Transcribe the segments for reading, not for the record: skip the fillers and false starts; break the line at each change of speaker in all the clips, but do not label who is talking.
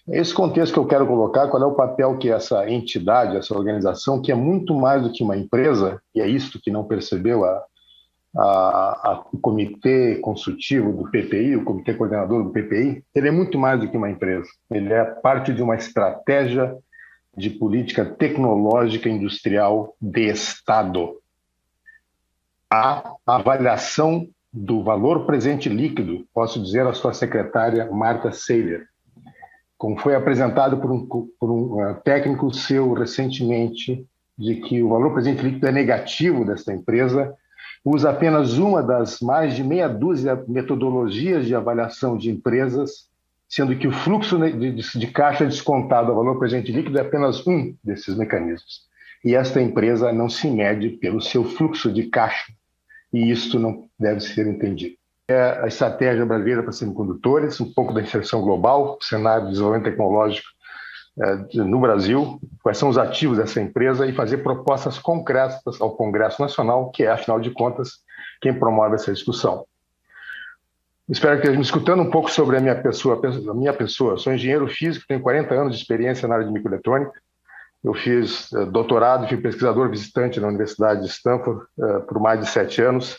É esse contexto que eu quero colocar, qual é o papel que essa entidade, essa organização, que é muito mais do que uma empresa, e é isto que não percebeu o Comitê Consultivo do PPI, o Comitê Coordenador do PPI, ele é muito mais do que uma empresa. Ele é parte de uma estratégia de política tecnológica industrial de Estado. A avaliação do valor presente líquido, posso dizer à sua secretária Marta Seiler, como foi apresentado por um técnico seu recentemente, de que o valor presente líquido é negativo desta empresa, usa apenas uma das mais de meia dúzia de metodologias de avaliação de empresas, sendo que o fluxo de caixa descontado ao valor presente líquido é apenas um desses mecanismos. E esta empresa não se mede pelo seu fluxo de caixa, e isto não deve ser entendido. A estratégia brasileira para semicondutores, um pouco da inserção global, o cenário de desenvolvimento tecnológico no Brasil, quais são os ativos dessa empresa e fazer propostas concretas ao Congresso Nacional, que é, afinal de contas, quem promove essa discussão. Espero que esteja me escutando um pouco sobre a minha pessoa. Sou engenheiro físico, tenho 40 anos de experiência na área de microeletrônica. Eu fiz doutorado, fui pesquisador visitante na Universidade de Stanford por mais de 7 anos,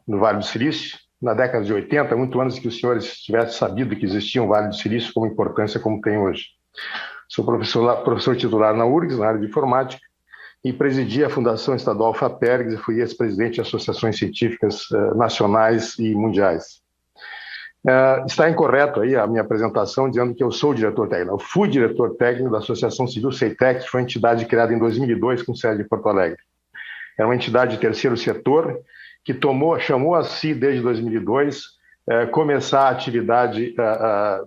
no Vale do Silício. Na década de 80, muito antes que os senhores tivessem sabido que existia um Vale do Silício com importância como tem hoje. Sou professor titular na URGS, na área de informática, e presidi a Fundação Estadual FAPERGS e fui ex-presidente de associações científicas nacionais e mundiais. Está incorreto aí a minha apresentação dizendo que eu sou diretor técnico. Eu fui diretor técnico da Associação Civil CEITEC, que foi uma entidade criada em 2002 com sede em Porto Alegre. É uma entidade de terceiro setor que chamou a si, desde 2002, começar a atividade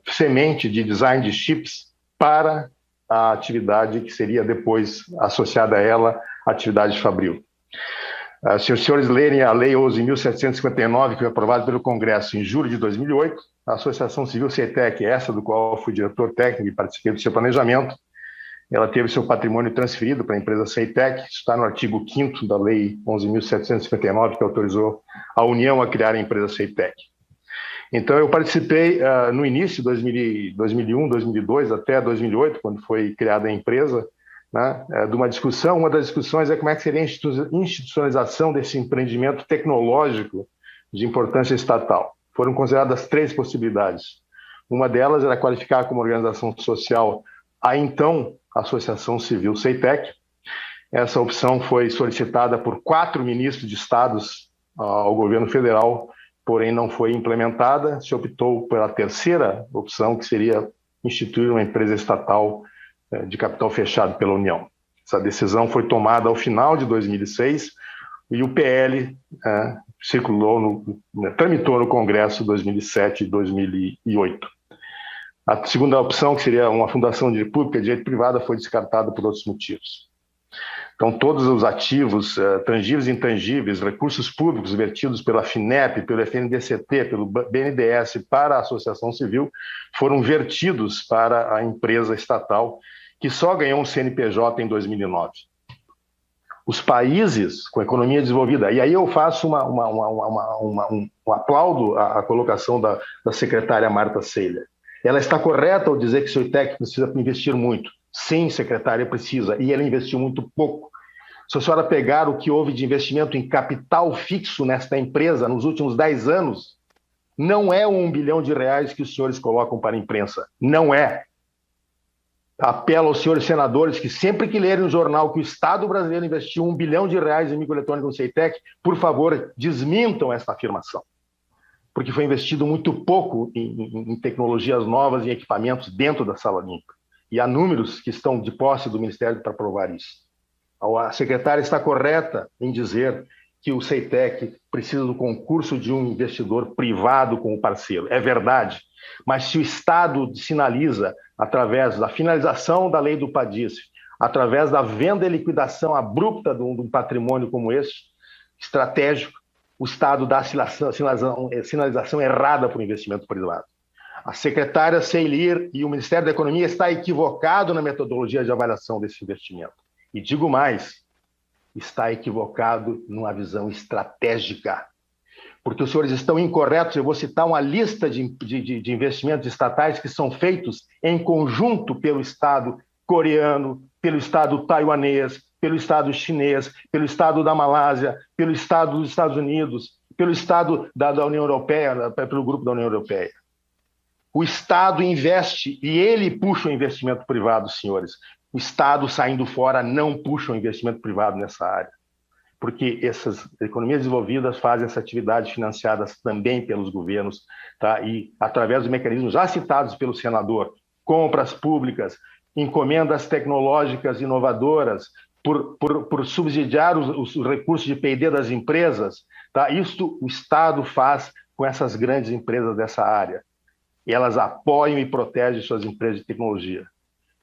semente de design de chips para a atividade que seria depois associada a ela, a atividade fabril. Se os senhores lerem a Lei 11.759, que foi aprovada pelo Congresso em julho de 2008, a Associação Civil CEITEC, essa do qual eu fui diretor técnico e participei do seu planejamento, ela teve seu patrimônio transferido para a empresa CEITEC, isso está no artigo 5º da Lei 11.759, que autorizou a União a criar a empresa CEITEC. Então, eu participei no início de 2001, 2002, até 2008, quando foi criada a empresa, né, de uma discussão. Uma das discussões é como é que seria a institucionalização desse empreendimento tecnológico de importância estatal. Foram consideradas 3 possibilidades. Uma delas era qualificar como organização social a então Associação Civil CEITEC. Essa opção foi solicitada por 4 ministros de estados ao governo federal, porém não foi implementada. Se optou pela terceira opção, que seria instituir uma empresa estatal de capital fechado pela União. Essa decisão foi tomada ao final de 2006 e o PL tramitou no Congresso 2007 e 2008. A segunda opção, que seria uma fundação de pública de direito privado, foi descartada por outros motivos. Então, todos os ativos, tangíveis e intangíveis, recursos públicos vertidos pela FINEP, pelo FNDCT, pelo BNDES para a Associação Civil, foram vertidos para a empresa estatal, que só ganhou um CNPJ em 2009. Os países com economia desenvolvida, e aí eu faço aplaudo a colocação da secretária Marta Seiler. Ela está correta ao dizer que o CEITEC precisa investir muito. Sim, secretária, precisa, e ela investiu muito pouco. Se a senhora pegar o que houve de investimento em capital fixo nesta empresa nos últimos 10 anos, não é R$1 bilhão que os senhores colocam para a imprensa. Não é. Apelo aos senhores senadores que sempre que lerem o jornal que o Estado brasileiro investiu R$1 bilhão em microeletrônica no CEITEC, por favor, desmintam esta afirmação. Porque foi investido muito pouco em tecnologias novas e equipamentos dentro da sala limpa. E há números que estão de posse do Ministério para provar isso. A secretária está correta em dizer que o CEITEC precisa do concurso de um investidor privado como parceiro. É verdade, mas se o Estado sinaliza, através da finalização da lei do PADIS, através da venda e liquidação abrupta de um patrimônio como esse, estratégico, o Estado dá sinalização errada para o investimento privado. A secretária Seiler e o Ministério da Economia está equivocado na metodologia de avaliação desse investimento. E digo mais, está equivocado numa visão estratégica. porque os senhores estão incorretos. Eu vou citar uma lista de investimentos estatais que são feitos em conjunto pelo Estado coreano, pelo Estado taiwanês, pelo Estado chinês, pelo Estado da Malásia, pelo Estado dos Estados Unidos, pelo Estado da União Europeia, pelo grupo da União Europeia. O Estado investe e ele puxa o investimento privado, senhores. O Estado saindo fora não puxa o investimento privado nessa área, porque essas economias desenvolvidas fazem essa atividade financiadas também pelos governos, tá? E através dos mecanismos já citados pelo senador, compras públicas, encomendas tecnológicas inovadoras, por subsidiar os recursos de P&D das empresas, tá? Isto o Estado faz com essas grandes empresas dessa área. E elas apoiam e protegem suas empresas de tecnologia.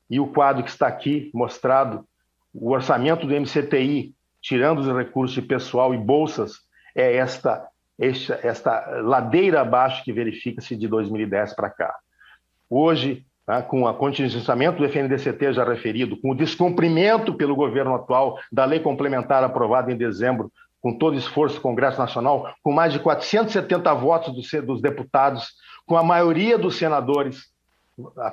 E o quadro que está aqui mostrado, o orçamento do MCTI, tirando os recursos de pessoal e bolsas, é esta ladeira abaixo que verifica-se de 2010 para cá. Hoje, tá, com o contingenciamento do FNDCT já referido, com o descumprimento pelo governo atual da lei complementar aprovada em dezembro, com todo o esforço do Congresso Nacional, com mais de 470 votos dos deputados, com a maioria dos senadores,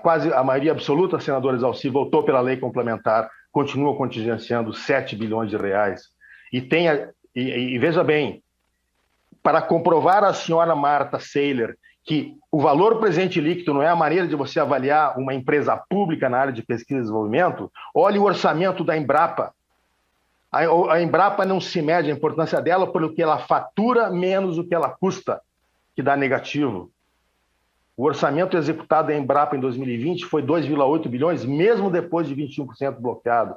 quase a maioria absoluta dos senadores Alci votou pela lei complementar, continua contingenciando 7 bilhões de reais. E veja bem, para comprovar a senhora Marta Seiler que o valor presente líquido não é a maneira de você avaliar uma empresa pública na área de pesquisa e desenvolvimento, olhe o orçamento da Embrapa. A Embrapa não se mede a importância dela pelo que ela fatura menos o que ela custa, que dá negativo. O orçamento executado da Embrapa em 2020 foi 2,8 bilhões, mesmo depois de 21% bloqueado.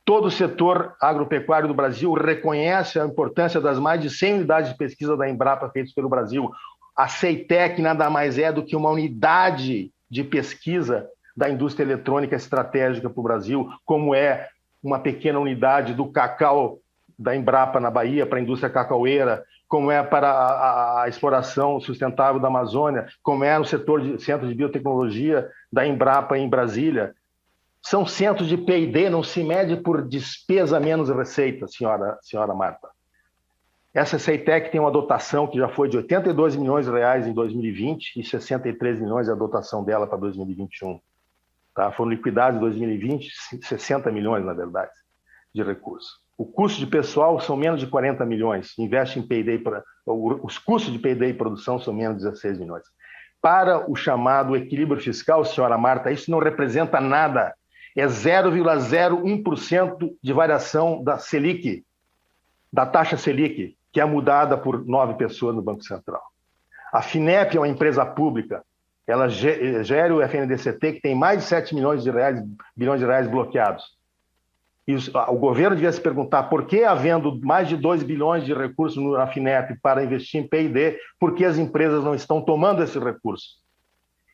Todo o setor agropecuário do Brasil reconhece a importância das mais de 100 unidades de pesquisa da Embrapa feitas pelo Brasil. A CEITEC nada mais é do que uma unidade de pesquisa da indústria eletrônica estratégica para o Brasil, como é uma pequena unidade do cacau da Embrapa na Bahia para a indústria cacaueira, como é para a exploração sustentável da Amazônia, como é no setor de centro de biotecnologia da Embrapa em Brasília. São centros de P&D, não se mede por despesa menos receita, senhora Marta. Essa CEITEC tem uma dotação que já foi de 82 milhões de reais em 2020 e 63 milhões é a dotação dela para 2021. Tá? Foram liquidados em 2020 60 milhões, na verdade, de recursos. O custo de pessoal são menos de 40 milhões, investe em P&D, os custos de P&D e produção são menos de 16 milhões. Para o chamado equilíbrio fiscal, senhora Marta, isso não representa nada, é 0,01% de variação da Selic, da taxa Selic, que é mudada por 9 pessoas no Banco Central. A FINEP é uma empresa pública, ela gera o FNDCT, que tem mais de 7 bilhões de reais bloqueados. E o governo devia se perguntar por que, havendo mais de 2 bilhões de recursos na FINEP para investir em P&D, por que as empresas não estão tomando esse recurso?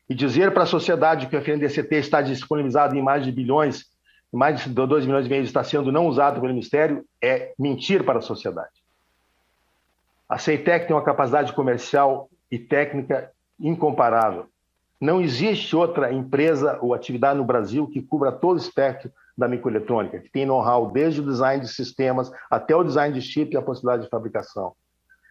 E dizer para a sociedade que o FNDCT está disponibilizado em mais de bilhões, mais de 2 milhões e meio está sendo não usado pelo Ministério, é mentir para a sociedade. A CEITEC tem uma capacidade comercial e técnica incomparável. Não existe outra empresa ou atividade no Brasil que cubra todo o espectro da microeletrônica, que tem know-how desde o design de sistemas até o design de chip e a possibilidade de fabricação.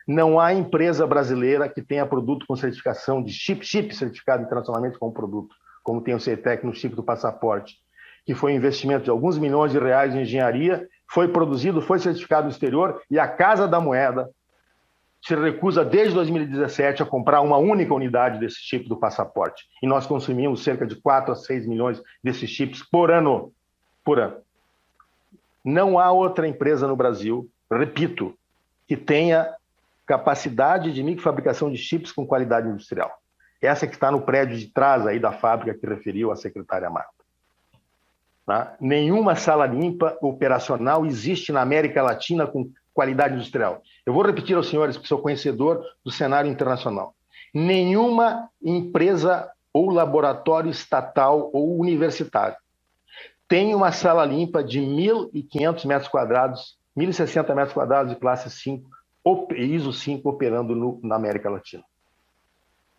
Não há empresa brasileira que tenha produto com certificação de chip certificado internacionalmente como produto, como tem o CEITEC no chip do passaporte, que foi um investimento de alguns milhões de reais em engenharia, foi produzido, foi certificado no exterior, e a Casa da Moeda se recusa desde 2017 a comprar uma única unidade desse chip do passaporte. E nós consumimos cerca de 4 a 6 milhões desses chips por ano. Não há outra empresa no Brasil, repito, que tenha capacidade de microfabricação de chips com qualidade industrial. Essa que está no prédio de trás aí da fábrica que referiu a secretária Marta. Tá? Nenhuma sala limpa operacional existe na América Latina com qualidade industrial. Eu vou repetir aos senhores, porque sou conhecedor do cenário internacional. Nenhuma empresa ou laboratório estatal ou universitário tem uma sala limpa de 1.500 metros quadrados, 1.060 metros quadrados de classe 5, ISO 5 operando na América Latina.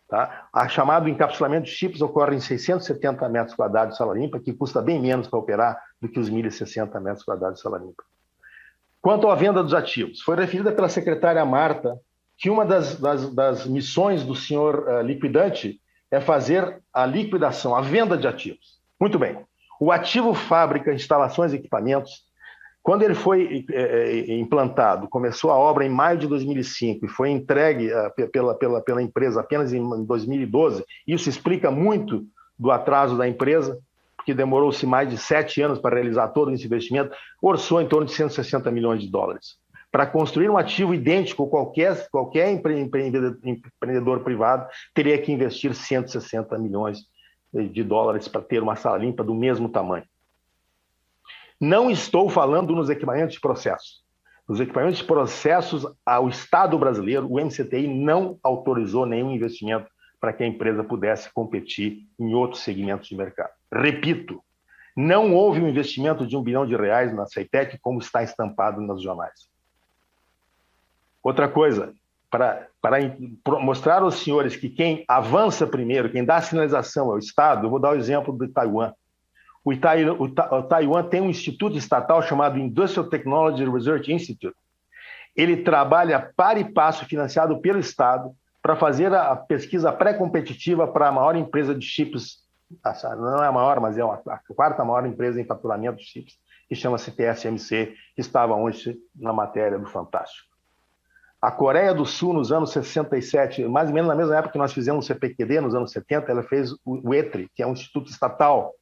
Tá? A chamado encapsulamento de chips ocorre em 670 metros quadrados de sala limpa, que custa bem menos para operar do que os 1.060 metros quadrados de sala limpa. Quanto à venda dos ativos, foi referida pela secretária Marta que uma das missões do senhor liquidante é fazer a liquidação, a venda de ativos. Muito bem. O ativo fábrica, instalações e equipamentos, quando ele foi implantado, começou a obra em maio de 2005 e foi entregue pela empresa apenas em 2012, isso explica muito do atraso da empresa, porque demorou-se mais de 7 anos para realizar todo esse investimento, orçou em torno de 160 milhões de dólares. Para construir um ativo idêntico, qualquer empreendedor privado teria que investir 160 milhões de dólares para ter uma sala limpa do mesmo tamanho. Não estou falando nos equipamentos de processos. Nos equipamentos de processos, o Estado brasileiro, o MCTI, não autorizou nenhum investimento para que a empresa pudesse competir em outros segmentos de mercado. Repito, não houve um investimento de R$1 bilhão na Ceitec, como está estampado nos jornais. Outra coisa, para mostrar aos senhores que quem avança primeiro, quem dá a sinalização é o Estado, eu vou dar o exemplo do Taiwan. O Taiwan tem um instituto estatal chamado Industrial Technology Research Institute. Ele trabalha para e passo, financiado pelo Estado, para fazer a pesquisa pré-competitiva para a maior empresa de chips, não é a maior, mas é a quarta maior empresa em faturamento de chips, que chama-se TSMC, que estava ontem na matéria do Fantástico. A Coreia do Sul, nos anos 67, mais ou menos na mesma época que nós fizemos o CPQD, nos anos 70, ela fez o ETRI, que é um instituto estatal.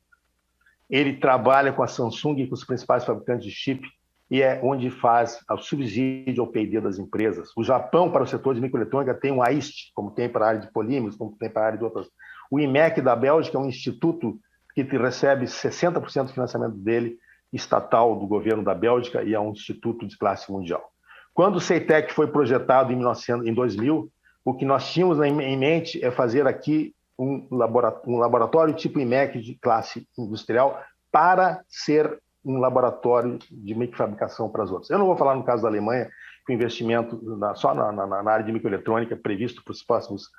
Ele trabalha com a Samsung e com os principais fabricantes de chip e é onde faz o subsídio ao P&D das empresas. O Japão, para o setor de microeletrônica, tem o AIST, como tem para a área de polímeros, como tem para a área de outras. O IMEC da Bélgica é um instituto que recebe 60% do financiamento dele, estatal do governo da Bélgica, e é um instituto de classe mundial. Quando o Ceitec foi projetado em 2000, o que nós tínhamos em mente é fazer aqui um laboratório tipo IMEC de classe industrial para ser um laboratório de microfabricação para as outras. Eu não vou falar no caso da Alemanha, que o investimento só na área de microeletrônica previsto para os próximos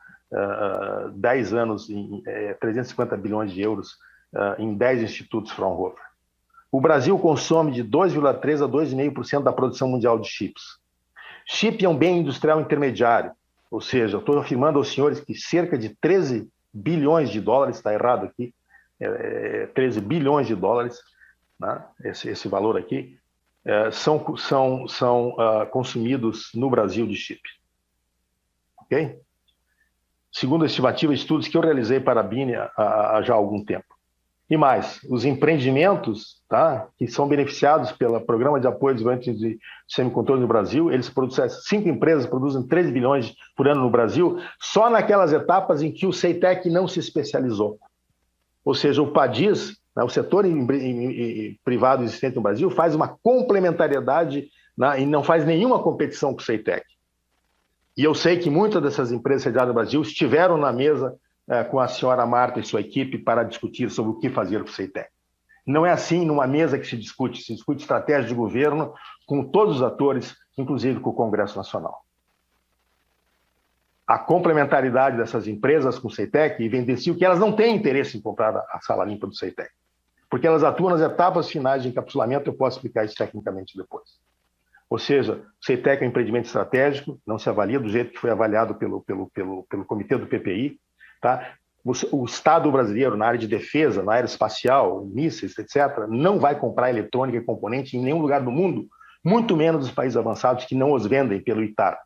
10 anos em 350 bilhões de euros em 10 institutos Fraunhofer. O Brasil consome de 2,3% a 2,5% da produção mundial de chips. Chip é um bem industrial intermediário, ou seja, eu estou afirmando aos senhores que cerca de 13 bilhões de dólares, está errado aqui, 13 bilhões de dólares, né, esse valor aqui, são consumidos no Brasil de chip. Ok? Segundo a estimativa de estudos que eu realizei para a BINE há já algum tempo. E mais, os empreendimentos, tá, que são beneficiados pelo Programa de Apoio ao Desenvolvimento de Semicondutores no Brasil, 5 empresas produzem 13 bilhões por ano no Brasil, só naquelas etapas em que o Ceitec não se especializou. Ou seja, o PADIS, né, o setor privado existente no Brasil, faz uma complementariedade, né, e não faz nenhuma competição com o Ceitec. E eu sei que muitas dessas empresas sediadas no Brasil estiveram na mesa com a senhora Marta e sua equipe para discutir sobre o que fazer com o Ceitec. Não é assim numa mesa que se discute estratégia de governo com todos os atores, inclusive com o Congresso Nacional. A complementaridade dessas empresas com o Ceitec evidencia que elas não têm interesse em comprar a sala limpa do Ceitec, porque elas atuam nas etapas finais de encapsulamento, eu posso explicar isso tecnicamente depois. Ou seja, o Ceitec é um empreendimento estratégico, não se avalia do jeito que foi avaliado pelo comitê do PPI, tá? O Estado brasileiro, na área de defesa, na área espacial, mísseis, etc., não vai comprar eletrônica e componente em nenhum lugar do mundo, muito menos os países avançados que não os vendem pelo ITAR,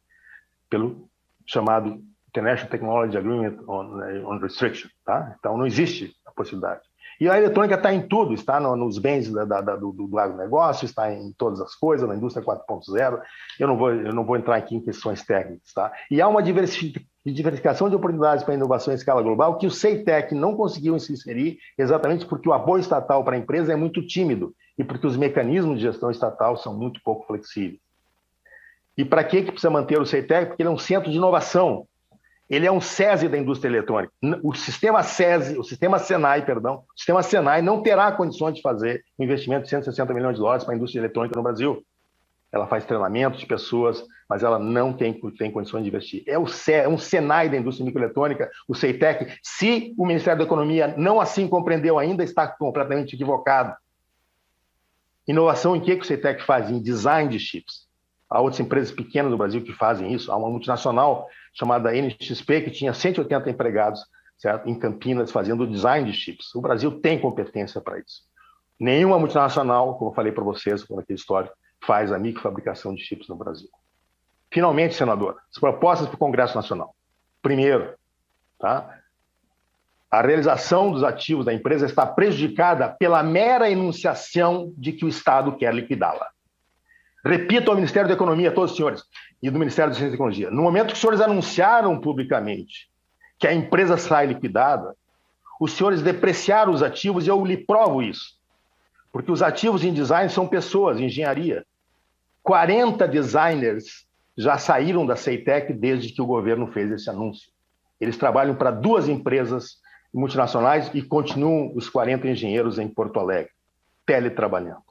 pelo chamado International Technology Agreement on Restriction. Tá? Então, não existe a possibilidade. E a eletrônica está em tudo, está nos bens do agronegócio, está em todas as coisas, na indústria 4.0. Eu não vou entrar aqui em questões técnicas. Tá? E há uma diversificação de oportunidades para a inovação em escala global que o Ceitec não conseguiu se inserir exatamente porque o apoio estatal para a empresa é muito tímido e porque os mecanismos de gestão estatal são muito pouco flexíveis. E para que precisa manter o Ceitec? Porque ele é um centro de inovação. Ele é um SESI da indústria eletrônica. O sistema Senai não terá condições de fazer um investimento de 160 milhões de dólares para a indústria eletrônica no Brasil. Ela faz treinamento de pessoas, mas ela não tem condições de investir. É um Senai da indústria microeletrônica, o Ceitec. Se o Ministério da Economia não assim compreendeu ainda, está completamente equivocado. Inovação em que o Ceitec faz? Em design de chips. Há outras empresas pequenas no Brasil que fazem isso. Há uma multinacional chamada NXP que tinha 180 empregados, certo? Em Campinas, fazendo design de chips. O Brasil tem competência para isso. Nenhuma multinacional, como eu falei para vocês, naquela história, faz a microfabricação de chips no Brasil. Finalmente, senador, as propostas para o Congresso Nacional. Primeiro, tá? A realização dos ativos da empresa está prejudicada pela mera enunciação de que o Estado quer liquidá-la. Repito ao Ministério da Economia, a todos os senhores, e do Ministério da Ciência e Tecnologia, no momento que os senhores anunciaram publicamente que a empresa sai liquidada, os senhores depreciaram os ativos e eu lhe provo isso. Porque os ativos em design são pessoas, engenharia. 40 designers já saíram da Ceitec desde que o governo fez esse anúncio. Eles trabalham para 2 empresas multinacionais e continuam os 40 engenheiros em Porto Alegre, teletrabalhando.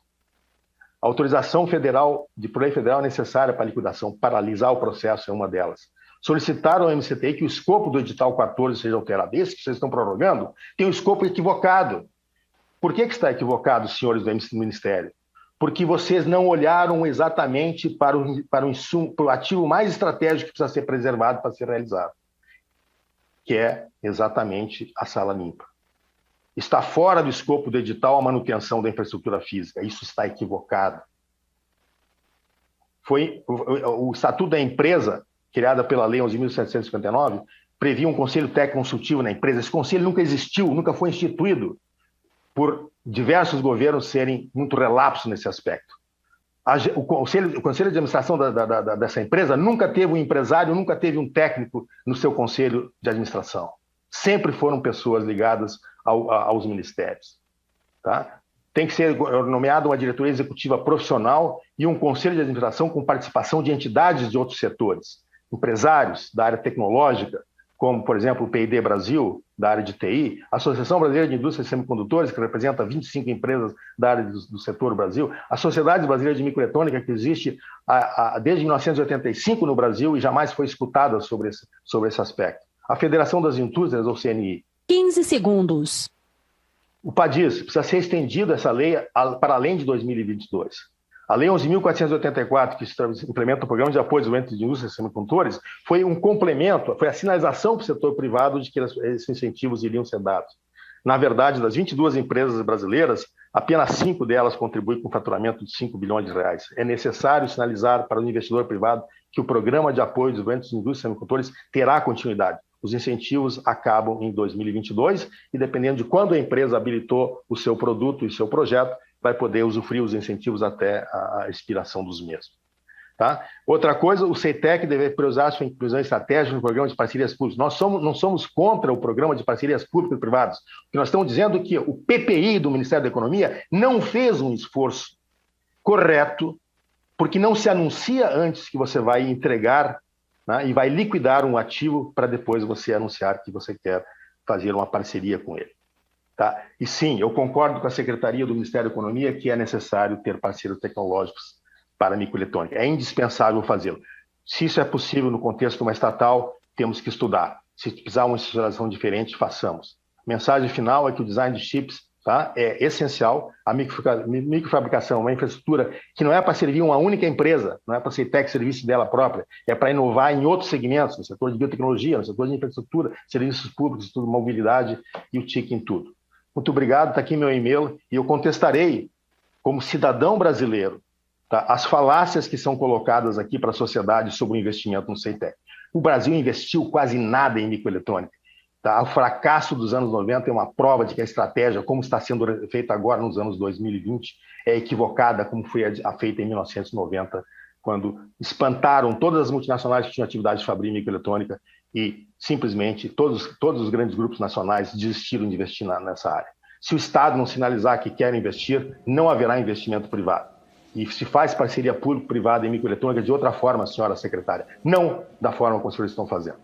A autorização federal, de lei federal necessária para a liquidação, paralisar o processo é uma delas. Solicitaram ao MCTI que o escopo do edital 14 seja alterado. Esse que vocês estão prorrogando tem um escopo equivocado. Por que está equivocado, senhores do Ministério? Porque vocês não olharam exatamente para o ativo mais estratégico que precisa ser preservado para ser realizado, que é exatamente a sala limpa. Está fora do escopo do edital a manutenção da infraestrutura física. Isso está equivocado. O Estatuto da Empresa, criada pela Lei 11.759, previa um conselho técnico consultivo na empresa. Esse conselho nunca existiu, nunca foi instituído, por diversos governos serem muito relapsos nesse aspecto. O conselho de administração dessa empresa nunca teve um empresário, nunca teve um técnico no seu conselho de administração. Sempre foram pessoas ligadas aos ministérios. Tá? Tem que ser nomeada uma diretoria executiva profissional e um conselho de administração com participação de entidades de outros setores, empresários da área tecnológica, como, por exemplo, o PID Brasil, da área de TI, a Associação Brasileira de Indústrias e Semicondutores, que representa 25 empresas da área do setor Brasil, a Sociedade Brasileira de Microeletrônica, que existe desde 1985 no Brasil e jamais foi escutada sobre esse aspecto. A Federação das Indústrias, ou CNI.
15 segundos.
O PADIS, precisa ser estendida essa lei para além de 2022. A Lei 11.484, que implementa o Programa de Apoio ao Desenvolvimento de Indústrias e Semicondutores, foi um complemento, foi a sinalização para o setor privado de que esses incentivos iriam ser dados. Na verdade, das 22 empresas brasileiras, apenas 5 delas contribuem com um faturamento de 5 bilhões de reais. É necessário sinalizar para o investidor privado que o Programa de Apoio ao Desenvolvimento de Indústrias e Semicondutores terá continuidade. Os incentivos acabam em 2022 e, dependendo de quando a empresa habilitou o seu produto e seu projeto, vai poder usufruir os incentivos até a expiração dos mesmos. Tá? Outra coisa, o CEITEC deve priorizar sua inclusão estratégica no programa de parcerias públicas. Nós não somos contra o programa de parcerias públicas e privadas. O que nós estamos dizendo é que o PPI do Ministério da Economia não fez um esforço correto, porque não se anuncia antes que você vai entregar, né, e vai liquidar um ativo para depois você anunciar que você quer fazer uma parceria com ele. Tá? E sim, eu concordo com a Secretaria do Ministério da Economia que é necessário ter parceiros tecnológicos para a microeletrônica. É indispensável fazê-lo. Se isso é possível no contexto de uma estatal, temos que estudar. Se precisar uma estruturação diferente, façamos. Mensagem final é que o design de chips, tá, é essencial. A microfabricação é uma infraestrutura que não é para servir uma única empresa, não é para ser tech serviço dela própria, é para inovar em outros segmentos, no setor de biotecnologia, no setor de infraestrutura, serviços públicos, tudo, mobilidade e o TIC em tudo. Muito obrigado, está aqui meu e-mail e eu contestarei, como cidadão brasileiro, tá, as falácias que são colocadas aqui para a sociedade sobre o investimento no CEITEC. O Brasil investiu quase nada em microeletrônica. Tá? O fracasso dos anos 90 é uma prova de que a estratégia, como está sendo feita agora nos anos 2020, é equivocada, como foi feita em 1990, quando espantaram todas as multinacionais que tinham atividade de fabrir microeletrônica e simplesmente todos os grandes grupos nacionais desistiram de investir nessa área. Se o Estado não sinalizar que quer investir, não haverá investimento privado. E se faz parceria público-privada em microeletrônica de outra forma, senhora secretária, não da forma como os senhores estão fazendo.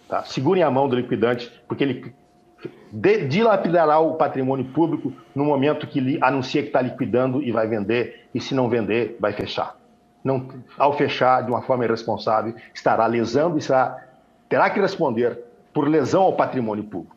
Tá? Segurem a mão do liquidante, porque ele dilapidará o patrimônio público no momento que ele anuncia que está liquidando e vai vender, e se não vender, vai fechar. Não, ao fechar de uma forma irresponsável, estará lesando e terá que responder por lesão ao patrimônio público.